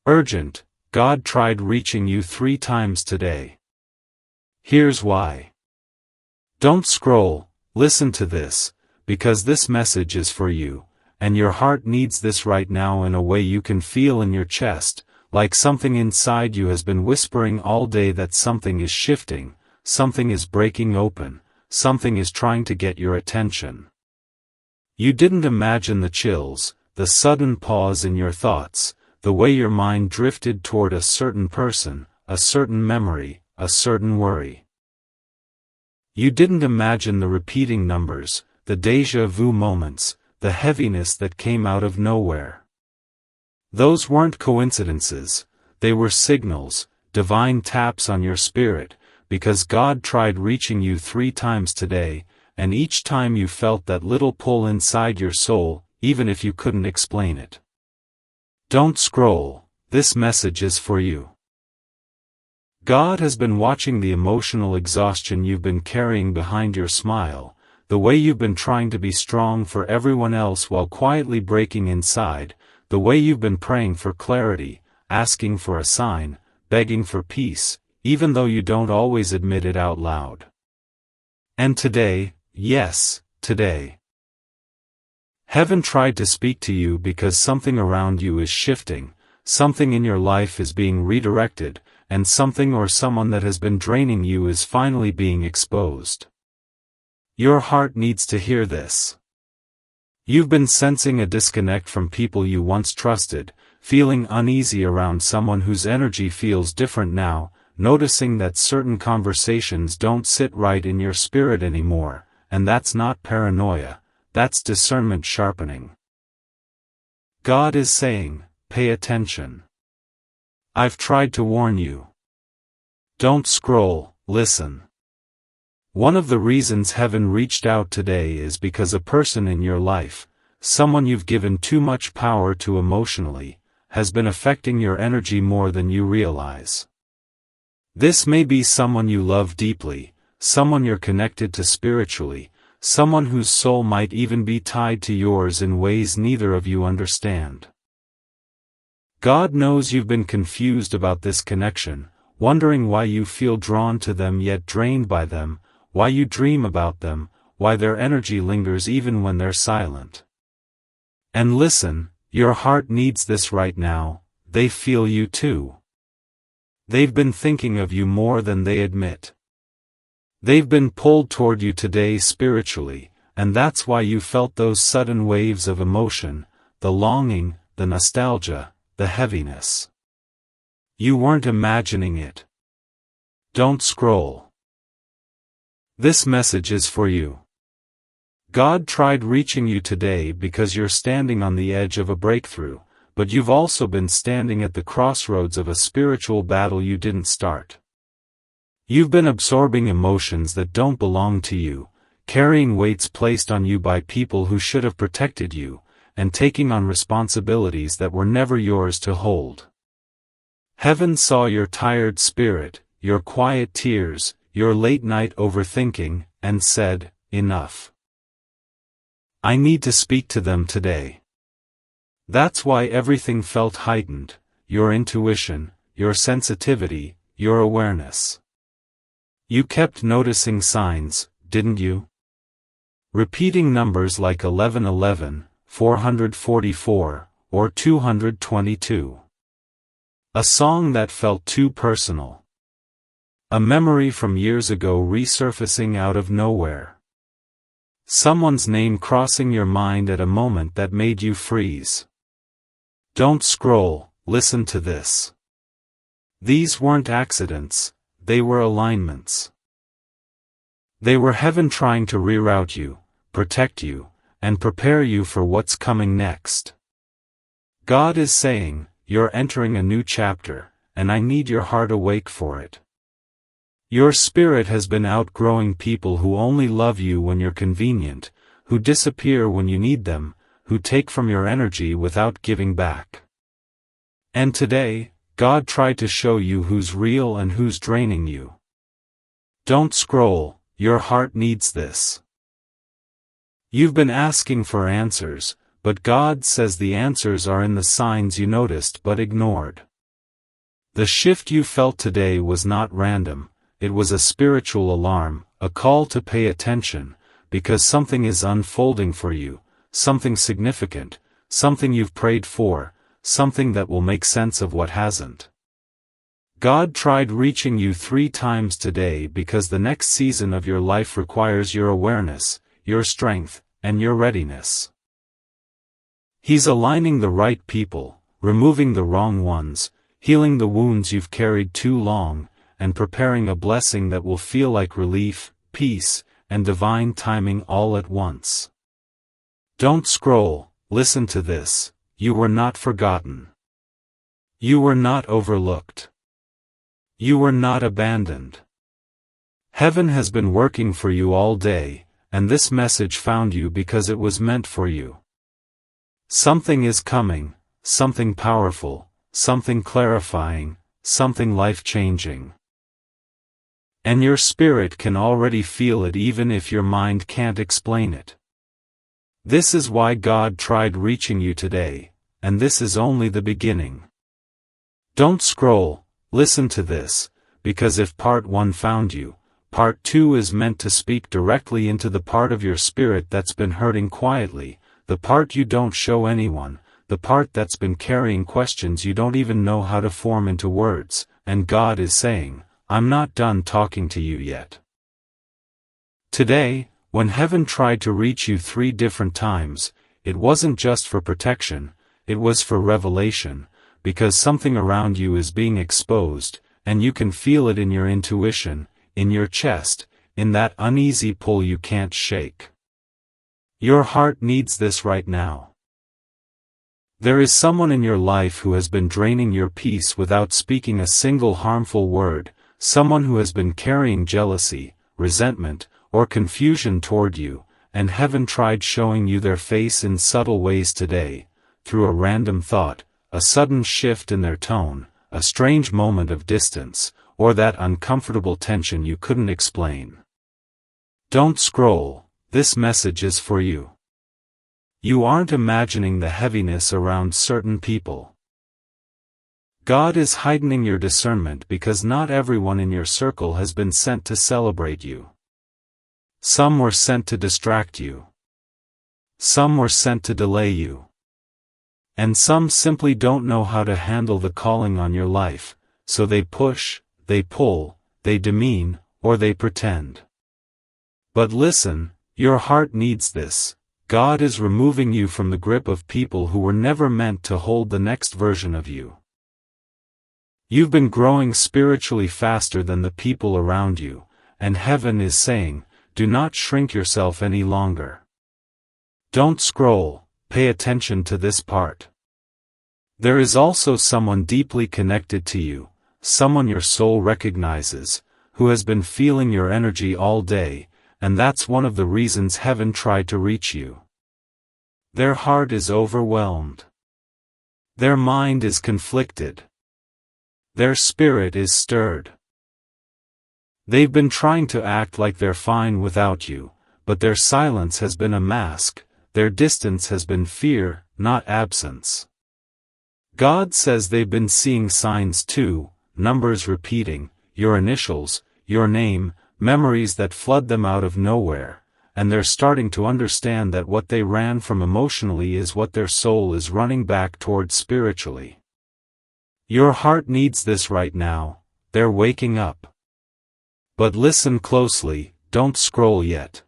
Urgent, God tried reaching you 3 times today. Here's why. Don't scroll, listen to this, because this message is for you, and your heart needs this right now in a way you can feel in your chest, like something inside you has been whispering all day that something is shifting, something is breaking open, something is trying to get your attention. You didn't imagine the chills, the sudden pause in your thoughts, the way your mind drifted toward a certain person, a certain memory, a certain worry. You didn't imagine the repeating numbers, the déjà vu moments, the heaviness that came out of nowhere. Those weren't coincidences, they were signals, divine taps on your spirit, because God tried reaching you 3 times today, and each time you felt that little pull inside your soul, even if you couldn't explain it. Don't scroll, this message is for you. God has been watching the emotional exhaustion you've been carrying behind your smile, the way you've been trying to be strong for everyone else while quietly breaking inside, the way you've been praying for clarity, asking for a sign, begging for peace, even though you don't always admit it out loud. And today, yes, today, Heaven tried to speak to you because something around you is shifting, something in your life is being redirected, and something or someone that has been draining you is finally being exposed. Your heart needs to hear this. You've been sensing a disconnect from people you once trusted, feeling uneasy around someone whose energy feels different now, noticing that certain conversations don't sit right in your spirit anymore, and that's not paranoia, that's discernment sharpening. God is saying, pay attention. I've tried to warn you. Don't scroll, listen. One of the reasons heaven reached out today is because a person in your life, someone you've given too much power to emotionally, has been affecting your energy more than you realize. This may be someone you love deeply, someone you're connected to spiritually, someone whose soul might even be tied to yours in ways neither of you understand. God knows you've been confused about this connection, wondering why you feel drawn to them yet drained by them, why you dream about them, why their energy lingers even when they're silent. And listen, your heart needs this right now, they feel you too. They've been thinking of you more than they admit. They've been pulled toward you today spiritually, and that's why you felt those sudden waves of emotion, the longing, the nostalgia, the heaviness. You weren't imagining it. Don't scroll. This message is for you. God tried reaching you today because you're standing on the edge of a breakthrough, but you've also been standing at the crossroads of a spiritual battle you didn't start. You've been absorbing emotions that don't belong to you, carrying weights placed on you by people who should have protected you, and taking on responsibilities that were never yours to hold. Heaven saw your tired spirit, your quiet tears, your late-night overthinking, and said, enough. I need to speak to them today. That's why everything felt heightened, your intuition, your sensitivity, your awareness. You kept noticing signs, didn't you? Repeating numbers like 1111, 444, or 222. A song that felt too personal. A memory from years ago resurfacing out of nowhere. Someone's name crossing your mind at a moment that made you freeze. Don't scroll, listen to this. These weren't accidents, they were alignments. They were heaven trying to reroute you, protect you, and prepare you for what's coming next. God is saying, you're entering a new chapter, and I need your heart awake for it. Your spirit has been outgrowing people who only love you when you're convenient, who disappear when you need them, who take from your energy without giving back. And today, God tried to show you who's real and who's draining you. Don't scroll, your heart needs this. You've been asking for answers, but God says the answers are in the signs you noticed but ignored. The shift you felt today was not random, it was a spiritual alarm, a call to pay attention, because something is unfolding for you, something significant, something you've prayed for, something that will make sense of what hasn't. God tried reaching you 3 times today because the next season of your life requires your awareness, your strength, and your readiness. He's aligning the right people, removing the wrong ones, healing the wounds you've carried too long, and preparing a blessing that will feel like relief, peace, and divine timing all at once. Don't scroll, listen to this. You were not forgotten. You were not overlooked. You were not abandoned. Heaven has been working for you all day, and this message found you because it was meant for you. Something is coming, something powerful, something clarifying, something life-changing. And your spirit can already feel it even if your mind can't explain it. This is why God tried reaching you today, and this is only the beginning. Don't scroll, listen to this, because if part 1 found you, part 2 is meant to speak directly into the part of your spirit that's been hurting quietly, the part you don't show anyone, the part that's been carrying questions you don't even know how to form into words, and God is saying, I'm not done talking to you yet. Today, when heaven tried to reach you 3 different times, it wasn't just for protection, it was for revelation, because something around you is being exposed, and you can feel it in your intuition, in your chest, in that uneasy pull you can't shake. Your heart needs this right now. There is someone in your life who has been draining your peace without speaking a single harmful word, someone who has been carrying jealousy, resentment, or confusion toward you, and heaven tried showing you their face in subtle ways today, through a random thought, a sudden shift in their tone, a strange moment of distance, or that uncomfortable tension you couldn't explain. Don't scroll, this message is for you. You aren't imagining the heaviness around certain people. God is heightening your discernment because not everyone in your circle has been sent to celebrate you. Some were sent to distract you. Some were sent to delay you. And some simply don't know how to handle the calling on your life, so they push, they pull, they demean, or they pretend. But listen, your heart needs this. God is removing you from the grip of people who were never meant to hold the next version of you. You've been growing spiritually faster than the people around you, and heaven is saying, do not shrink yourself any longer. Don't scroll, pay attention to this part. There is also someone deeply connected to you, someone your soul recognizes, who has been feeling your energy all day, and that's one of the reasons heaven tried to reach you. Their heart is overwhelmed. Their mind is conflicted. Their spirit is stirred. They've been trying to act like they're fine without you, but their silence has been a mask, their distance has been fear, not absence. God says they've been seeing signs too, numbers repeating, your initials, your name, memories that flood them out of nowhere, and they're starting to understand that what they ran from emotionally is what their soul is running back toward spiritually. Your heart needs this right now, they're waking up. But listen closely, don't scroll yet.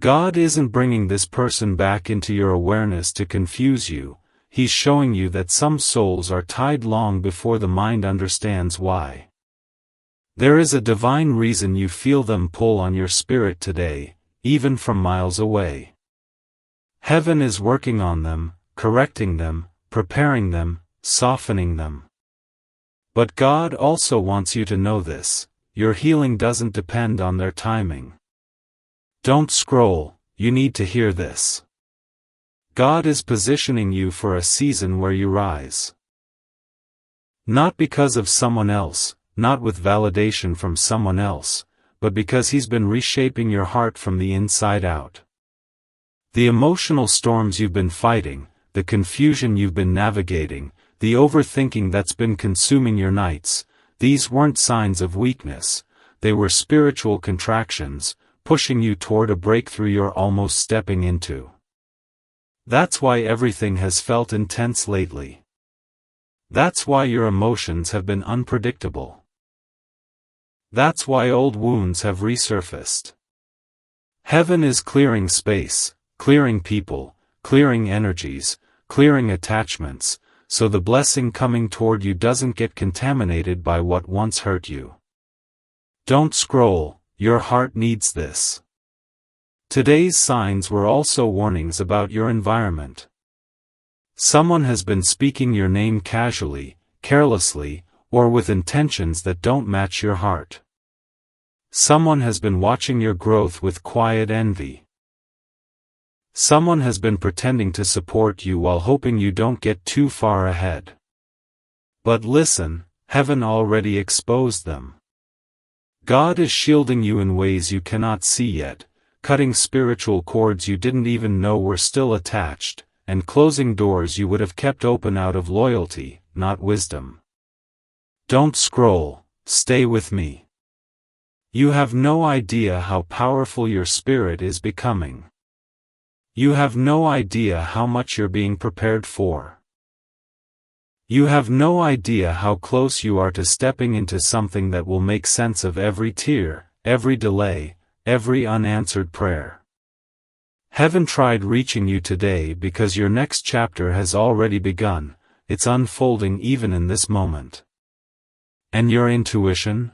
God isn't bringing this person back into your awareness to confuse you, He's showing you that some souls are tied long before the mind understands why. There is a divine reason you feel them pull on your spirit today, even from miles away. Heaven is working on them, correcting them, preparing them, softening them. But God also wants you to know this, your healing doesn't depend on their timing. Don't scroll, you need to hear this. God is positioning you for a season where you rise. Not because of someone else, not with validation from someone else, but because He's been reshaping your heart from the inside out. The emotional storms you've been fighting, the confusion you've been navigating, the overthinking that's been consuming your nights, these weren't signs of weakness, they were spiritual contractions, pushing you toward a breakthrough you're almost stepping into. That's why everything has felt intense lately. That's why your emotions have been unpredictable. That's why old wounds have resurfaced. Heaven is clearing space, clearing people, clearing energies, clearing attachments, so the blessing coming toward you doesn't get contaminated by what once hurt you. Don't scroll, your heart needs this. Today's signs were also warnings about your environment. Someone has been speaking your name casually, carelessly, or with intentions that don't match your heart. Someone has been watching your growth with quiet envy. Someone has been pretending to support you while hoping you don't get too far ahead. But listen, heaven already exposed them. God is shielding you in ways you cannot see yet, cutting spiritual cords you didn't even know were still attached, and closing doors you would have kept open out of loyalty, not wisdom. Don't scroll, stay with me. You have no idea how powerful your spirit is becoming. You have no idea how much you're being prepared for. You have no idea how close you are to stepping into something that will make sense of every tear, every delay, every unanswered prayer. Heaven tried reaching you today because your next chapter has already begun, it's unfolding even in this moment. And your intuition?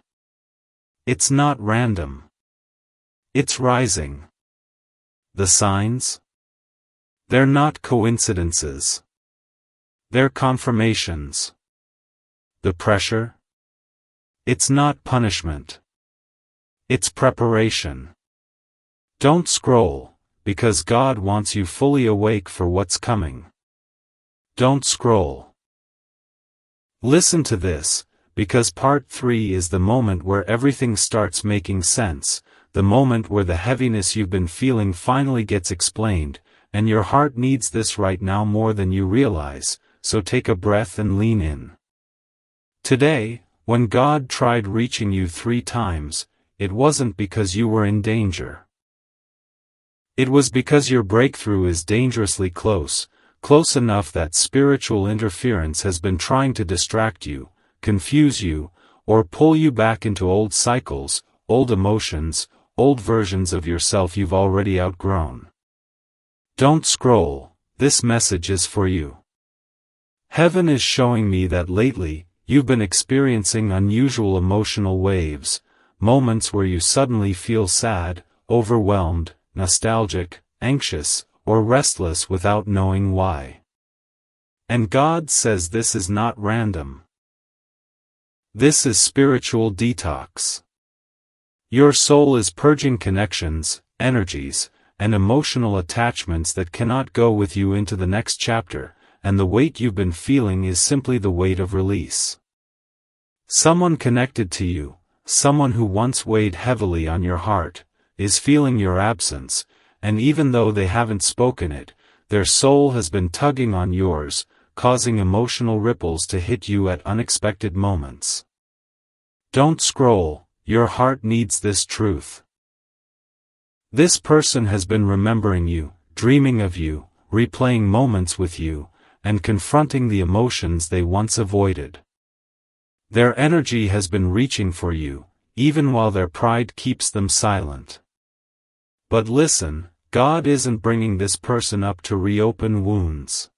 It's not random. It's rising. The signs? They're not coincidences. They're confirmations. The pressure? It's not punishment. It's preparation. Don't scroll, because God wants you fully awake for what's coming. Don't scroll. Listen to this, because part 3 is the moment where everything starts making sense, the moment where the heaviness you've been feeling finally gets explained, and your heart needs this right now more than you realize, so take a breath and lean in. Today, when God tried reaching you 3 times, it wasn't because you were in danger. It was because your breakthrough is dangerously close, close enough that spiritual interference has been trying to distract you, confuse you, or pull you back into old cycles, old emotions, old versions of yourself you've already outgrown. Don't scroll, this message is for you. Heaven is showing me that lately, you've been experiencing unusual emotional waves, moments where you suddenly feel sad, overwhelmed, nostalgic, anxious, or restless without knowing why. And God says this is not random. This is spiritual detox. Your soul is purging connections, energies, and emotional attachments that cannot go with you into the next chapter, and the weight you've been feeling is simply the weight of release. Someone connected to you, someone who once weighed heavily on your heart, is feeling your absence, and even though they haven't spoken it, their soul has been tugging on yours, causing emotional ripples to hit you at unexpected moments. Don't scroll, your heart needs this truth. This person has been remembering you, dreaming of you, replaying moments with you, and confronting the emotions they once avoided. Their energy has been reaching for you, even while their pride keeps them silent. But listen, God isn't bringing this person up to reopen wounds.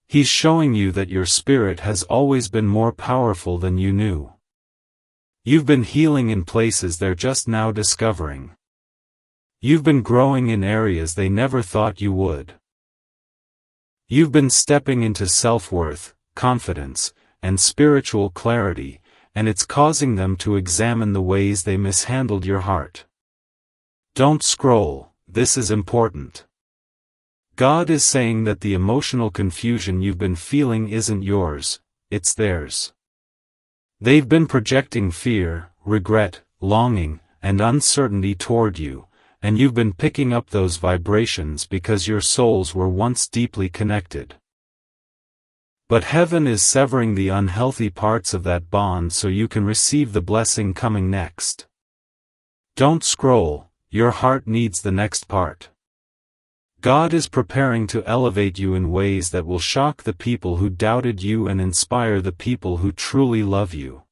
He's showing you that your spirit has always been more powerful than you knew. You've been healing in places they're just now discovering. You've been growing in areas they never thought you would. You've been stepping into self-worth, confidence, and spiritual clarity, and it's causing them to examine the ways they mishandled your heart. Don't scroll, this is important. God is saying that the emotional confusion you've been feeling isn't yours, it's theirs. They've been projecting fear, regret, longing, and uncertainty toward you, and you've been picking up those vibrations because your souls were once deeply connected. But heaven is severing the unhealthy parts of that bond so you can receive the blessing coming next. Don't scroll, your heart needs the next part. God is preparing to elevate you in ways that will shock the people who doubted you and inspire the people who truly love you.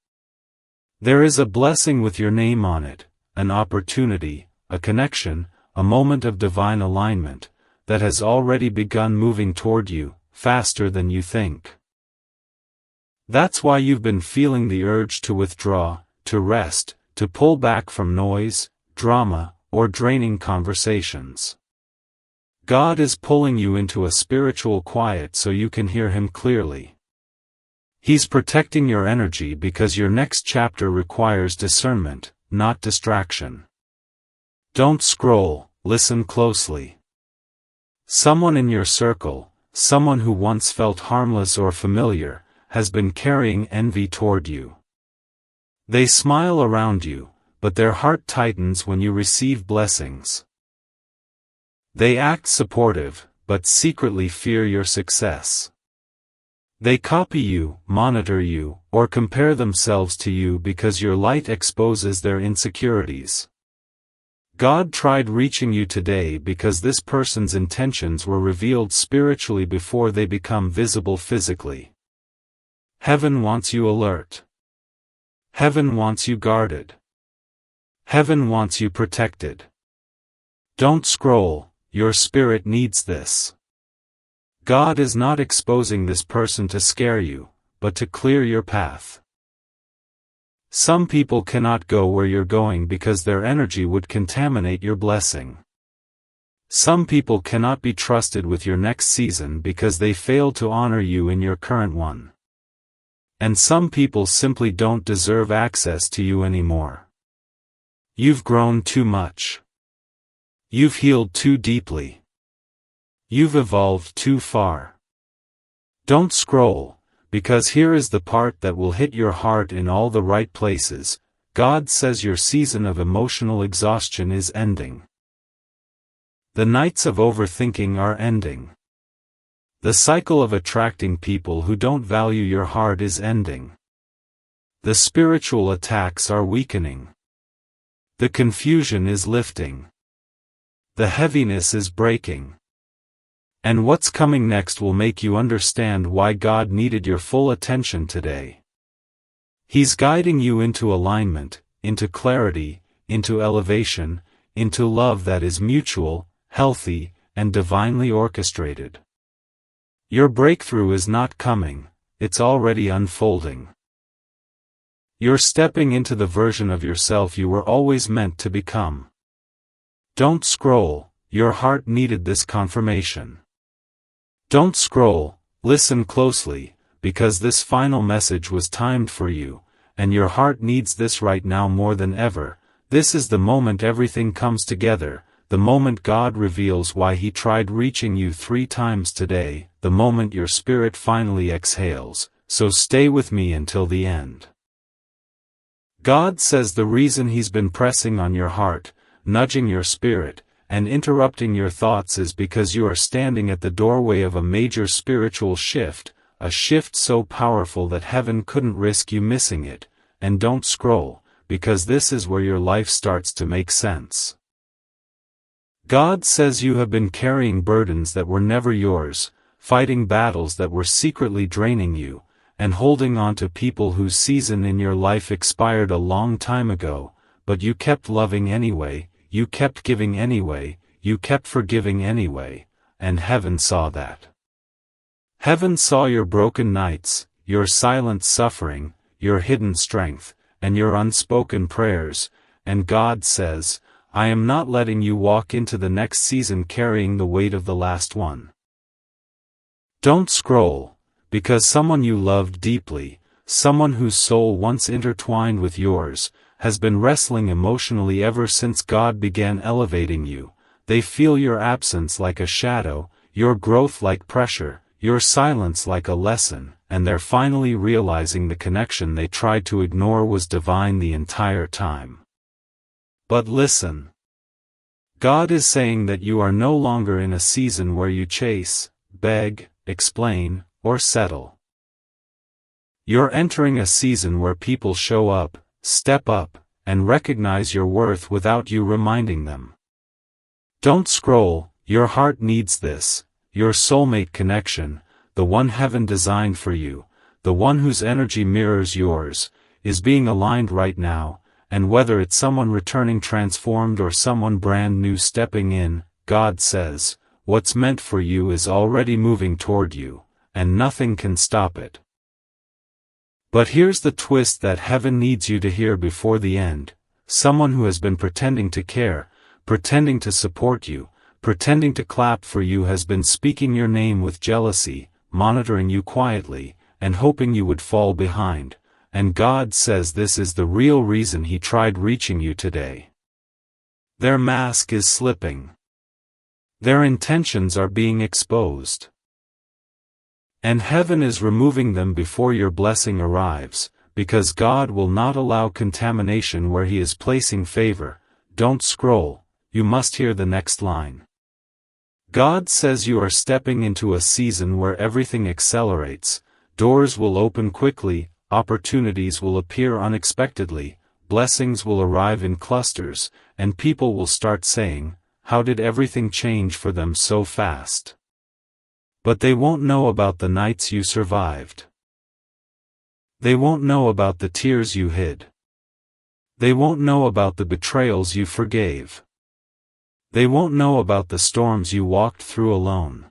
There is a blessing with your name on it, an opportunity, a connection, a moment of divine alignment, that has already begun moving toward you, faster than you think. That's why you've been feeling the urge to withdraw, to rest, to pull back from noise, drama, or draining conversations. God is pulling you into a spiritual quiet so you can hear Him clearly. He's protecting your energy because your next chapter requires discernment, not distraction. Don't scroll, listen closely. Someone in your circle, someone who once felt harmless or familiar, has been carrying envy toward you. They smile around you, but their heart tightens when you receive blessings. They act supportive, but secretly fear your success. They copy you, monitor you, or compare themselves to you because your light exposes their insecurities. God tried reaching you today because this person's intentions were revealed spiritually before they become visible physically. Heaven wants you alert. Heaven wants you guarded. Heaven wants you protected. Don't scroll, your spirit needs this. God is not exposing this person to scare you, but to clear your path. Some people cannot go where you're going because their energy would contaminate your blessing. Some people cannot be trusted with your next season because they fail to honor you in your current one. And some people simply don't deserve access to you anymore. You've grown too much. You've healed too deeply. You've evolved too far. Don't scroll, because here is the part that will hit your heart in all the right places. God says your season of emotional exhaustion is ending. The nights of overthinking are ending. The cycle of attracting people who don't value your heart is ending. The spiritual attacks are weakening. The confusion is lifting. The heaviness is breaking. And what's coming next will make you understand why God needed your full attention today. He's guiding you into alignment, into clarity, into elevation, into love that is mutual, healthy, and divinely orchestrated. Your breakthrough is not coming, it's already unfolding. You're stepping into the version of yourself you were always meant to become. Don't scroll, your heart needed this confirmation. Don't scroll, listen closely, because this final message was timed for you, and your heart needs this right now more than ever. This is the moment everything comes together, the moment God reveals why He tried reaching you 3 times today, the moment your spirit finally exhales, so stay with me until the end. God says the reason He's been pressing on your heart, nudging your spirit, and interrupting your thoughts is because you are standing at the doorway of a major spiritual shift, a shift so powerful that heaven couldn't risk you missing it. And don't scroll, because this is where your life starts to make sense. God says you have been carrying burdens that were never yours, fighting battles that were secretly draining you, and holding on to people whose season in your life expired a long time ago, but you kept loving anyway. You kept giving anyway, you kept forgiving anyway, and heaven saw that. Heaven saw your broken nights, your silent suffering, your hidden strength, and your unspoken prayers, and God says, I am not letting you walk into the next season carrying the weight of the last one. Don't scroll, because someone you loved deeply, someone whose soul once intertwined with yours, has been wrestling emotionally ever since God began elevating you. They feel your absence like a shadow, your growth like pressure, your silence like a lesson, and they're finally realizing the connection they tried to ignore was divine the entire time. But listen. God is saying that you are no longer in a season where you chase, beg, explain, or settle. You're entering a season where people show up, step up, and recognize your worth without you reminding them. Don't scroll, your heart needs this, your soulmate connection, the one heaven designed for you, the one whose energy mirrors yours, is being aligned right now, and whether it's someone returning transformed or someone brand new stepping in, God says, what's meant for you is already moving toward you, and nothing can stop it. But here's the twist that heaven needs you to hear before the end. Someone who has been pretending to care, pretending to support you, pretending to clap for you has been speaking your name with jealousy, monitoring you quietly, and hoping you would fall behind. And God says this is the real reason he tried reaching you today. Their mask is slipping. Their intentions are being exposed. And heaven is removing them before your blessing arrives, because God will not allow contamination where he is placing favor. Don't scroll, you must hear the next line. God says you are stepping into a season where everything accelerates, doors will open quickly, opportunities will appear unexpectedly, blessings will arrive in clusters, and people will start saying, how did everything change for them so fast? But they won't know about the nights you survived. They won't know about the tears you hid. They won't know about the betrayals you forgave. They won't know about the storms you walked through alone.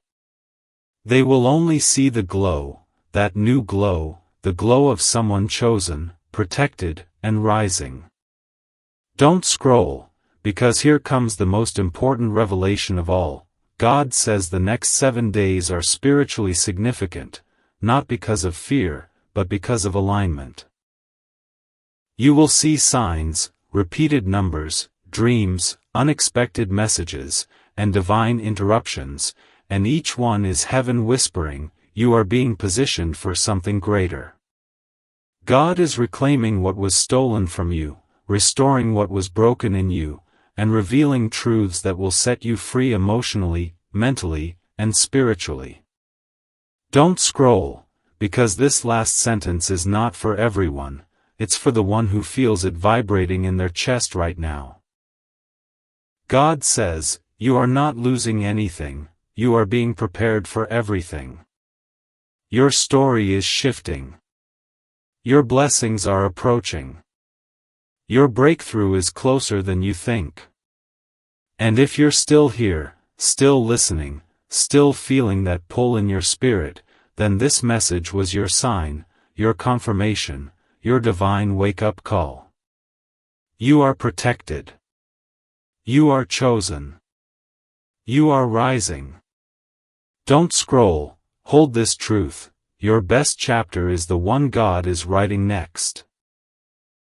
They will only see the glow, that new glow, the glow of someone chosen, protected, and rising. Don't scroll, because here comes the most important revelation of all. God says the next 7 days are spiritually significant, not because of fear, but because of alignment. You will see signs, repeated numbers, dreams, unexpected messages, and divine interruptions, and each one is heaven whispering, you are being positioned for something greater. God is reclaiming what was stolen from you, restoring what was broken in you, and revealing truths that will set you free emotionally, mentally, and spiritually. Don't scroll, because this last sentence is not for everyone, it's for the one who feels it vibrating in their chest right now. God says, you are not losing anything, you are being prepared for everything. Your story is shifting. Your blessings are approaching. Your breakthrough is closer than you think. And if you're still here, still listening, still feeling that pull in your spirit, then this message was your sign, your confirmation, your divine wake-up call. You are protected. You are chosen. You are rising. Don't scroll, hold this truth, your best chapter is the one God is writing next.